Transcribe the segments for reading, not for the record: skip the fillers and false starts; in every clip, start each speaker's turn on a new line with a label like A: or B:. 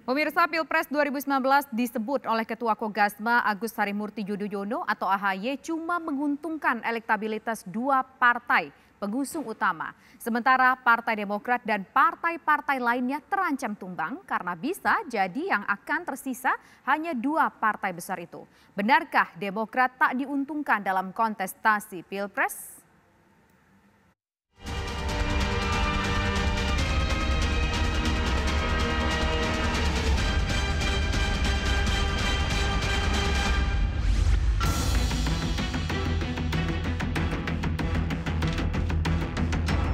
A: Pemirsa, Pilpres 2019 disebut oleh Ketua Kogasma Agus Harimurti Yudhoyono atau AHY cuma menguntungkan elektabilitas dua partai pengusung utama. Sementara Partai Demokrat dan partai-partai lainnya terancam tumbang karena bisa jadi yang akan tersisa hanya dua partai besar itu. Benarkah Demokrat tak diuntungkan dalam kontestasi Pilpres?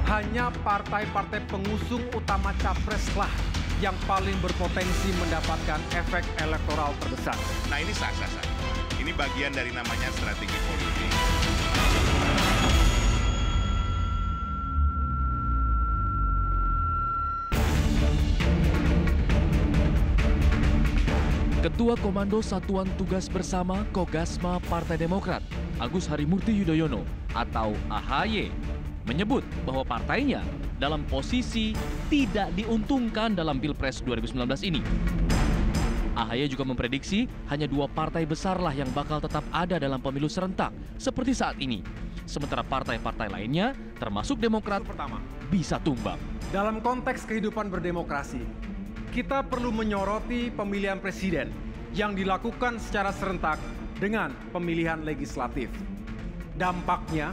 B: Hanya partai-partai pengusung utama capreslah yang paling berpotensi mendapatkan efek elektoral terbesar.
C: Nah, ini sah-sah saja. Ini bagian dari namanya strategi politik.
D: Ketua Komando Satuan Tugas Bersama Kogasma Partai Demokrat, Agus Harimurti Yudhoyono atau AHY, menyebut bahwa partainya dalam posisi tidak diuntungkan dalam Pilpres 2019 ini. AHY juga memprediksi hanya dua partai besarlah yang bakal tetap ada dalam pemilu serentak seperti saat ini. Sementara partai-partai lainnya, termasuk Demokrat, bisa tumbang.
B: Dalam konteks kehidupan berdemokrasi, kita perlu menyoroti pemilihan presiden yang dilakukan secara serentak dengan pemilihan legislatif. Dampaknya,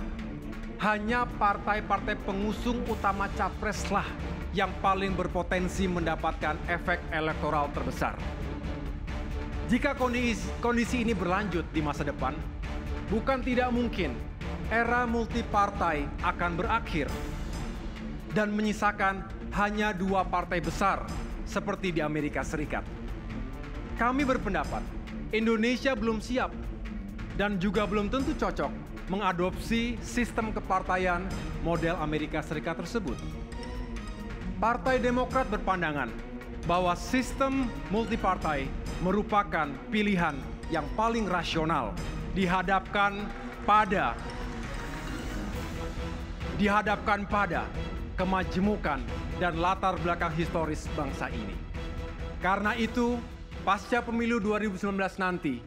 B: hanya partai-partai pengusung utama capreslah yang paling berpotensi mendapatkan efek elektoral terbesar. Jika kondisi ini berlanjut di masa depan, bukan tidak mungkin era multipartai akan berakhir dan menyisakan hanya dua partai besar seperti di Amerika Serikat. Kami berpendapat Indonesia belum siap dan juga belum tentu cocok mengadopsi sistem kepartaian model Amerika Serikat tersebut. Partai Demokrat berpandangan bahwa sistem multipartai merupakan pilihan yang paling rasional dihadapkan pada kemajemukan dan latar belakang historis bangsa ini. Karena itu, pasca pemilu 2019 nanti,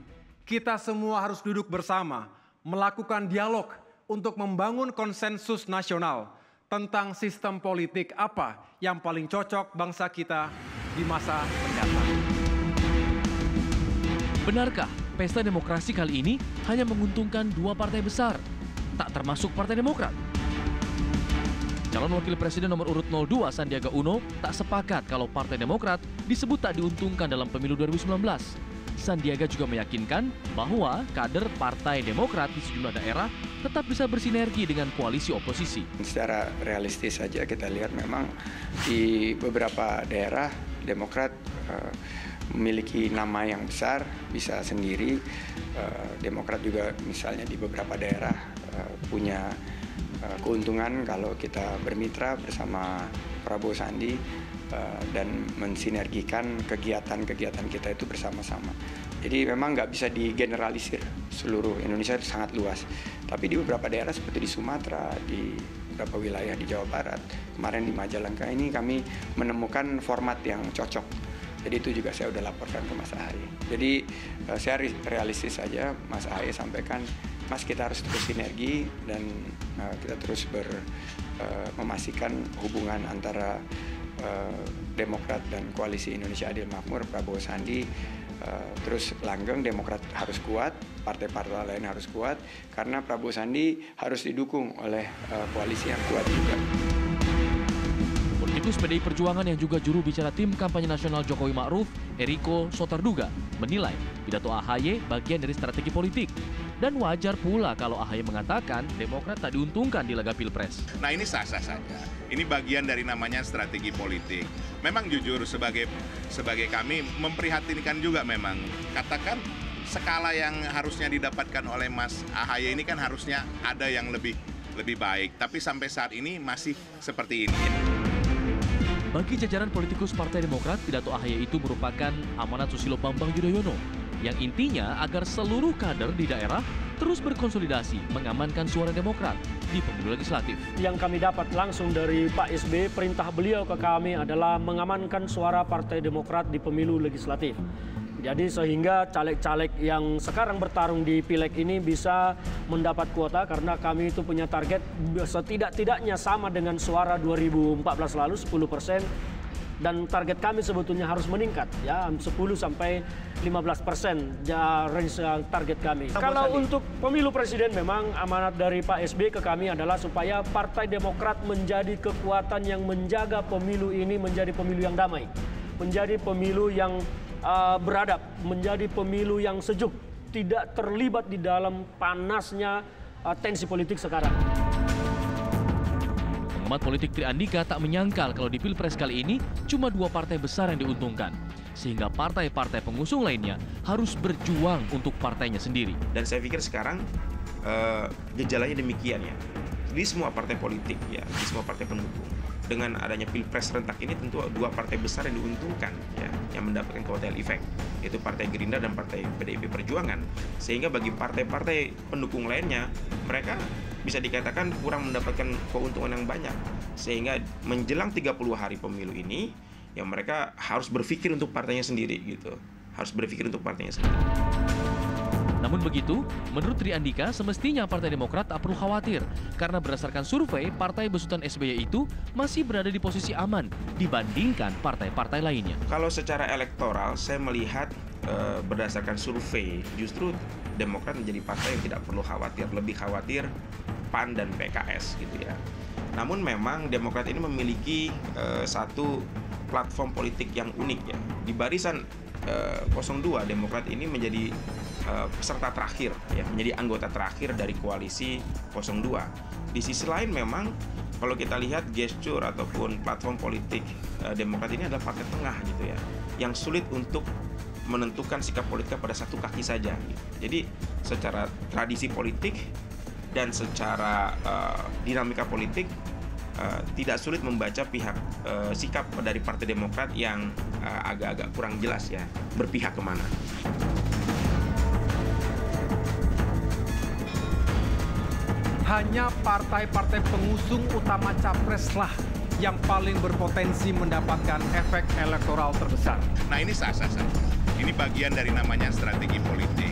B: kita semua harus duduk bersama melakukan dialog untuk membangun konsensus nasional tentang sistem politik apa yang paling cocok bangsa kita di masa mendatang.
D: Benarkah pesta demokrasi kali ini hanya menguntungkan dua partai besar, tak termasuk Partai Demokrat? Calon Wakil Presiden nomor urut 02 Sandiaga Uno tak sepakat kalau Partai Demokrat disebut tak diuntungkan dalam pemilu 2019. Sandiaga juga meyakinkan bahwa kader Partai Demokrat di sejumlah daerah tetap bisa bersinergi dengan koalisi oposisi.
E: Secara realistis saja kita lihat memang di beberapa daerah Demokrat memiliki nama yang besar, bisa sendiri. Demokrat juga misalnya di beberapa daerah punya keuntungan kalau kita bermitra bersama Prabowo Sandi dan mensinergikan kegiatan-kegiatan kita itu bersama-sama. Jadi memang nggak bisa digeneralisir, seluruh Indonesia itu sangat luas. Tapi di beberapa daerah seperti di Sumatera, di beberapa wilayah di Jawa Barat, kemarin di Majalengka ini kami menemukan format yang cocok. Jadi itu juga saya udah laporkan ke Mas AHY. Jadi saya realistis saja, Mas AHY sampaikan, Mas kita harus terus sinergi dan kita terus memastikan hubungan antara Demokrat dan Koalisi Indonesia Adil Makmur, Prabowo Sandi terus langgeng. Demokrat harus kuat, partai-partai lain harus kuat, karena Prabowo Sandi harus didukung oleh koalisi yang kuat juga.
D: Politikus PDI Perjuangan yang juga juru bicara tim kampanye nasional Jokowi Ma'ruf, Eriko Sotarduga, menilai pidato AHY bagian dari strategi politik. Dan wajar pula kalau AHY mengatakan Demokrat tak diuntungkan di laga Pilpres.
C: Nah, ini sah-sah saja. Ini bagian dari namanya strategi politik. Memang jujur sebagai kami memprihatinkan juga memang. Katakan skala yang harusnya didapatkan oleh Mas AHY ini kan harusnya ada yang lebih baik. Tapi sampai saat ini masih seperti ini.
D: Bagi jajaran politikus Partai Demokrat, pidato AHY itu merupakan amanat Susilo Bambang Yudhoyono yang intinya agar seluruh kader di daerah terus berkonsolidasi mengamankan suara Demokrat. di pemilu legislatif.
F: Yang kami dapat langsung dari Pak SBY, perintah beliau ke kami adalah mengamankan suara Partai Demokrat di pemilu legislatif. Jadi sehingga caleg-caleg yang sekarang bertarung di pileg ini bisa mendapat kuota karena kami itu punya target setidak-tidaknya sama dengan suara 2014 lalu 10%. Dan target kami sebetulnya harus meningkat, ya 10 sampai 15% ya range target kami. Kalau untuk pemilu presiden memang amanat dari Pak SBY ke kami adalah supaya Partai Demokrat menjadi kekuatan yang menjaga pemilu ini menjadi pemilu yang damai, menjadi pemilu yang beradab, menjadi pemilu yang sejuk, tidak terlibat di dalam panasnya tensi politik sekarang.
D: Pengamat politik Tri Andika tak menyangkal kalau di Pilpres kali ini cuma 2 partai besar yang diuntungkan. Sehingga partai-partai pengusung lainnya harus berjuang untuk partainya sendiri.
G: Dan saya pikir sekarang gejalanya demikian ya. Di semua partai politik ya, di semua partai pendukung. Dengan adanya Pilpres serentak ini tentu 2 partai besar yang diuntungkan ya, yang mendapatkan kotel efek, yaitu Partai Gerindra dan Partai PDIP Perjuangan. Sehingga bagi partai-partai pendukung lainnya, mereka bisa dikatakan kurang mendapatkan keuntungan yang banyak. Sehingga menjelang 30 hari pemilu ini, ya mereka harus berpikir untuk partainya sendiri gitu. Harus berpikir untuk partainya sendiri.
D: Namun begitu, menurut Tri Andika semestinya Partai Demokrat tak perlu khawatir karena berdasarkan survei, partai besutan SBY itu masih berada di posisi aman dibandingkan partai-partai lainnya.
G: Kalau secara elektoral, saya melihat berdasarkan survei, justru Demokrat menjadi partai yang tidak perlu khawatir, lebih khawatir PAN dan PKS gitu ya. Namun memang Demokrat ini memiliki satu platform politik yang unik ya. Di barisan 02, Demokrat ini menjadi peserta terakhir ya, menjadi anggota terakhir dari koalisi 02. Di sisi lain memang kalau kita lihat gestur ataupun platform politik Demokrat ini adalah partai tengah gitu ya, yang sulit untuk menentukan sikap politiknya pada satu kaki saja gitu. Jadi secara tradisi politik dan secara dinamika politik tidak sulit membaca sikap dari Partai Demokrat yang agak-agak kurang jelas ya, berpihak kemana.
B: Hanya partai-partai pengusung utama capreslah yang paling berpotensi mendapatkan efek elektoral terbesar.
C: Nah ini sah-sah saja. Ini bagian dari namanya strategi politik.